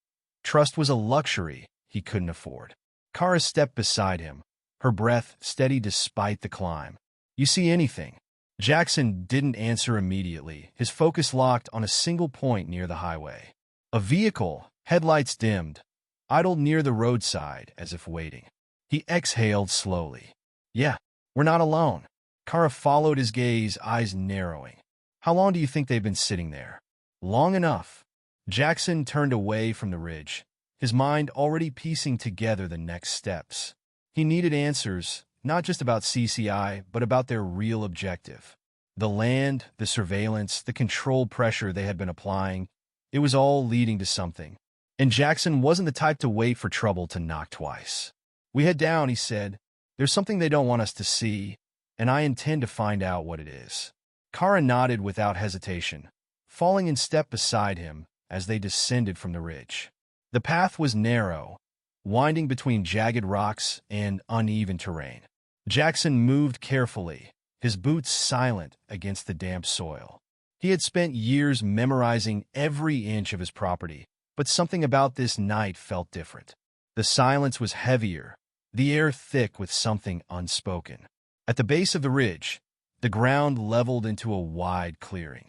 trust was a luxury he couldn't afford. Kara stepped beside him, her breath steady despite the climb. You see anything? Jackson didn't answer immediately, his focus locked on a single point near the highway. A vehicle, headlights dimmed, idled near the roadside as if waiting. He exhaled slowly. Yeah, we're not alone. Kara followed his gaze, eyes narrowing. How long do you think they've been sitting there? Long enough. Jackson turned away from the ridge, his mind already piecing together the next steps. He needed answers, not just about CCI, but about their real objective. The land, the surveillance, the control pressure they had been applying, it was all leading to something. And Jackson wasn't the type to wait for trouble to knock twice. We head down, he said. There's something they don't want us to see, and I intend to find out what it is. Kara nodded without hesitation, falling in step beside him as they descended from the ridge. The path was narrow, winding between jagged rocks and uneven terrain. Jackson moved carefully, his boots silent against the damp soil. He had spent years memorizing every inch of his property, but something about this night felt different. The silence was heavier, the air thick with something unspoken. At the base of the ridge, the ground leveled into a wide clearing.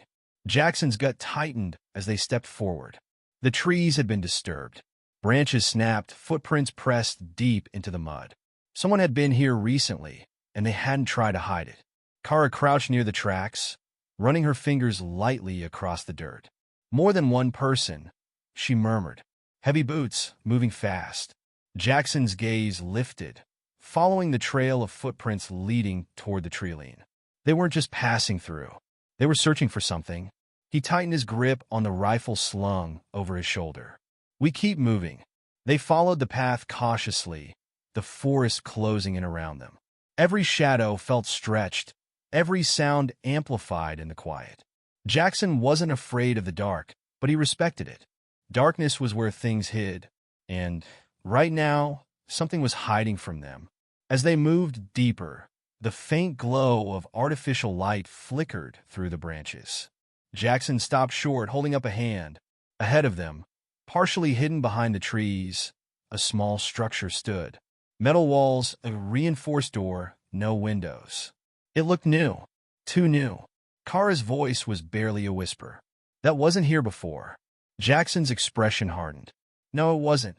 Jackson's gut tightened as they stepped forward. The trees had been disturbed. Branches snapped, footprints pressed deep into the mud. Someone had been here recently, and they hadn't tried to hide it. Kara crouched near the tracks, running her fingers lightly across the dirt. More than one person, she murmured. Heavy boots, moving fast. Jackson's gaze lifted, following the trail of footprints leading toward the tree line. They weren't just passing through. They were searching for something. He tightened his grip on the rifle slung over his shoulder. We keep moving. They followed the path cautiously, the forest closing in around them. Every shadow felt stretched, every sound amplified in the quiet. Jackson wasn't afraid of the dark, but he respected it. Darkness was where things hid, and right now, something was hiding from them. As they moved deeper, the faint glow of artificial light flickered through the branches. Jackson stopped short, holding up a hand. Ahead of them, partially hidden behind the trees, a small structure stood. Metal walls, a reinforced door, no windows. It looked new. Too new. Kara's voice was barely a whisper. That wasn't here before. Jackson's expression hardened. No, it wasn't.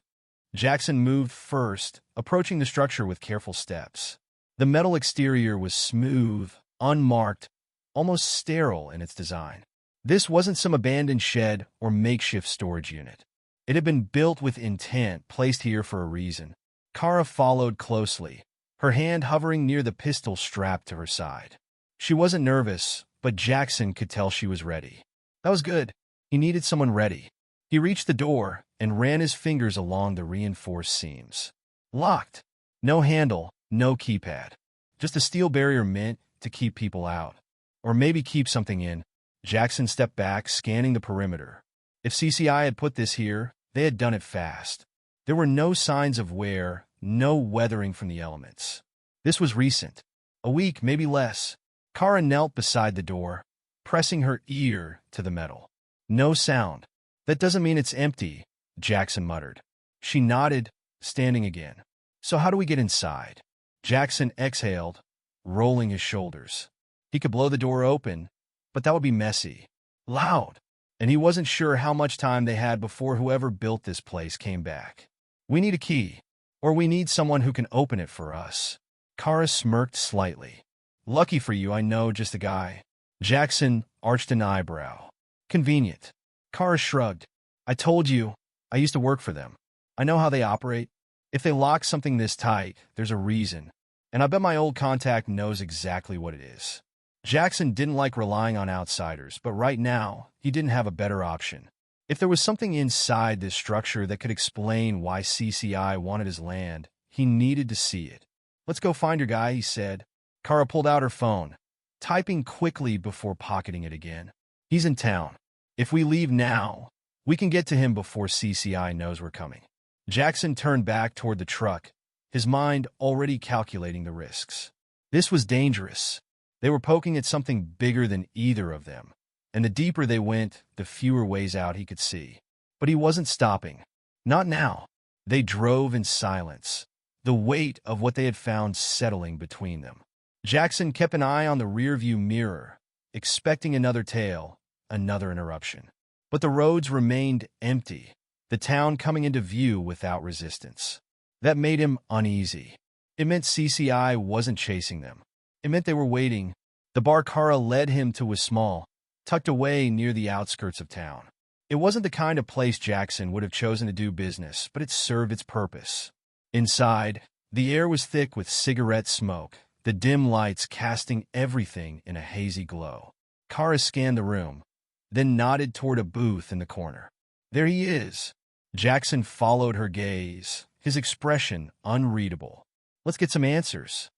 Jackson moved first, approaching the structure with careful steps. The metal exterior was smooth, unmarked, almost sterile in its design. This wasn't some abandoned shed or makeshift storage unit. It had been built with intent, placed here for a reason. Kara followed closely, her hand hovering near the pistol strapped to her side. She wasn't nervous, but Jackson could tell she was ready. That was good. He needed someone ready. He reached the door and ran his fingers along the reinforced seams. Locked. No handle, no keypad. Just a steel barrier meant to keep people out. Or maybe keep something in. Jackson stepped back, scanning the perimeter. If CCI had put this here, they had done it fast. There were no signs of wear, no weathering from the elements. This was recent. A week, maybe less. Kara knelt beside the door, pressing her ear to the metal. No sound. That doesn't mean it's empty, Jackson muttered. She nodded, standing again. So how do we get inside? Jackson exhaled, rolling his shoulders. He could blow the door open, but that would be messy, loud, and he wasn't sure how much time they had before whoever built this place came back. We need a key, or we need someone who can open it for us. Kara smirked slightly. Lucky for you, I know just the guy. Jackson arched an eyebrow. Convenient. Kara shrugged. I told you, I used to work for them. I know how they operate. If they lock something this tight, there's a reason, and I bet my old contact knows exactly what it is. Jackson didn't like relying on outsiders, but right now, he didn't have a better option. If there was something inside this structure that could explain why CCI wanted his land, he needed to see it. Let's go find your guy, he said. Kara pulled out her phone, typing quickly before pocketing it again. He's in town. If we leave now, we can get to him before CCI knows we're coming. Jackson turned back toward the truck, his mind already calculating the risks. This was dangerous. They were poking at something bigger than either of them, and the deeper they went, the fewer ways out he could see. But he wasn't stopping. Not now. They drove in silence, the weight of what they had found settling between them. Jackson kept an eye on the rearview mirror, expecting another tale, another interruption. But the roads remained empty, the town coming into view without resistance. That made him uneasy. It meant CCI wasn't chasing them. It meant they were waiting. The bar Kara led him to was small, tucked away near the outskirts of town. It wasn't the kind of place Jackson would have chosen to do business, but it served its purpose. Inside, the air was thick with cigarette smoke, the dim lights casting everything in a hazy glow. Kara scanned the room, then nodded toward a booth in the corner. There he is. Jackson followed her gaze, his expression unreadable. Let's get some answers.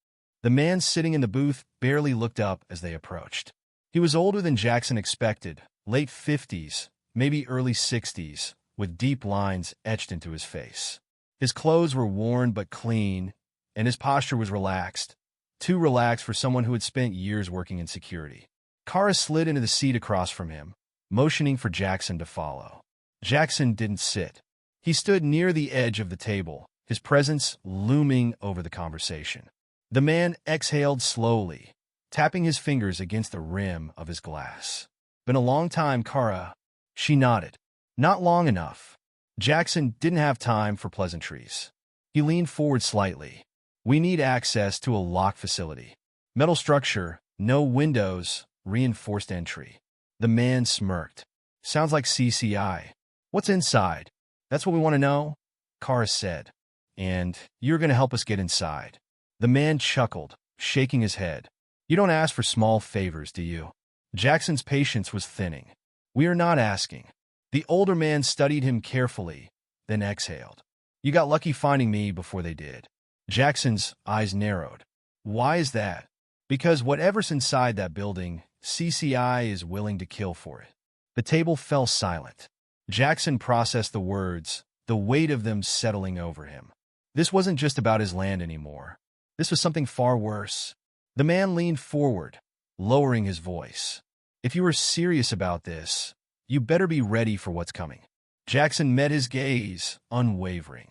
The man sitting in the booth barely looked up as they approached. He was older than Jackson expected, late 50s, maybe early 60s, with deep lines etched into his face. His clothes were worn but clean, and his posture was relaxed, too relaxed for someone who had spent years working in security. Kara slid into the seat across from him, motioning for Jackson to follow. Jackson didn't sit. He stood near the edge of the table, his presence looming over the conversation. The man exhaled slowly, tapping his fingers against the rim of his glass. Been a long time, Kara. She nodded. Not long enough. Jackson didn't have time for pleasantries. He leaned forward slightly. We need access to a locked facility. Metal structure, no windows, reinforced entry. The man smirked. Sounds like CCI. What's inside? That's what we want to know, Kara said. And you're going to help us get inside. The man chuckled, shaking his head. You don't ask for small favors, do you? Jackson's patience was thinning. We are not asking. The older man studied him carefully, then exhaled. You got lucky finding me before they did. Jackson's eyes narrowed. Why is that? Because whatever's inside that building, CCI is willing to kill for it. The table fell silent. Jackson processed the words, the weight of them settling over him. This wasn't just about his land anymore. This was something far worse. The man leaned forward, lowering his voice. If you are serious about this, you better be ready for what's coming. Jackson met his gaze, unwavering.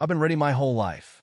I've been ready my whole life.